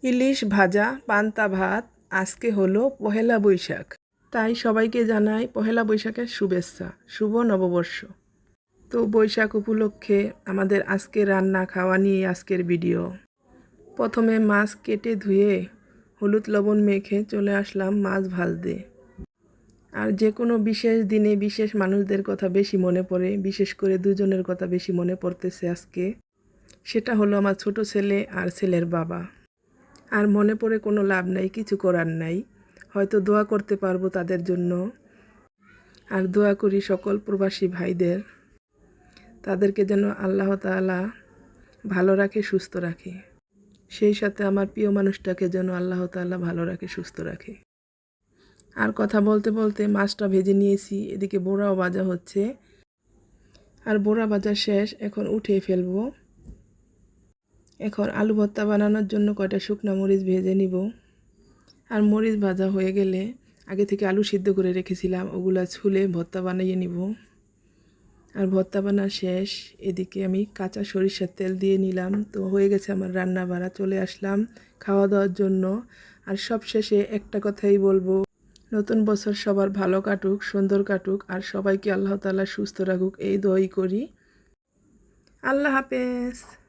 ইলিশ ভাজা, পান্তা ভাত। আজকে হলো পহেলা বৈশাখ, তাই সবাইকে জানাই পহেলা বৈশাখের শুভেচ্ছা, শুভ নববর্ষ। তো বৈশাখ উপলক্ষে আমাদের আজকে রান্না খাওয়া নিয়ে আজকের ভিডিও। প্রথমে মাছ কেটে ধুয়ে হলুদ লবণ মেখে চলে আসলাম মাছ ভাজতে। আর যে কোনো বিশেষ দিনে বিশেষ মানুষদের কথা বেশি মনে পড়ে, বিশেষ করে দুজনের কথা বেশি মনে পড়তেছে আজকে। সেটা হলো আমার ছোট ছেলে আর ছেলের বাবা। আর মনে পড়ে কোনো লাভ নাই, কিছু করার নাই, হয়তো দোয়া করতে পারবো তাদের জন্য। আর দোয়া করি সকল প্রবাসী ভাইদের, তাদেরকে যেন আল্লাহ তাআলা ভালো রাখে, সুস্থ রাখে। সেই সাথে আমার প্রিয় মানুষটাকে যেন আল্লাহ তাআলা ভালো রাখে, সুস্থ রাখে। আর কথা বলতে বলতে মাছটা ভেজে নিয়েছি, এদিকে বোড়াও ভাজা হচ্ছে। আর বোড়া ভাজা শেষ, এখন উঠিয়ে ফেলবো। এখন আলু ভর্তা বানানোর জন্য কয়টা শুকনা মরিচ ভেজে নিব। আর মরিচ ভাজা হয়ে গেলে আগে থেকে আলু সিদ্ধ করে রেখেছিলাম, ওগুলা ছুলে ভর্তা বানিয়ে নিব। আর ভর্তা বানা শেষ, এদিকে আমি কাঁচা সরিষার তেল দিয়ে নিলাম। তো হয়ে গেছে আমার রান্না বাড়া, চলে আসলাম খাওয়া দাওয়ার জন্য। আর সব শেষে একটা কথাই বলবো, নতুন বছর সবার ভালো কাটুক, সুন্দর কাটুক, আর সবাইকে আল্লাহ তাআলা সুস্থ রাখুক, এই দোয়াই করি। আল্লাহ হাফেজ।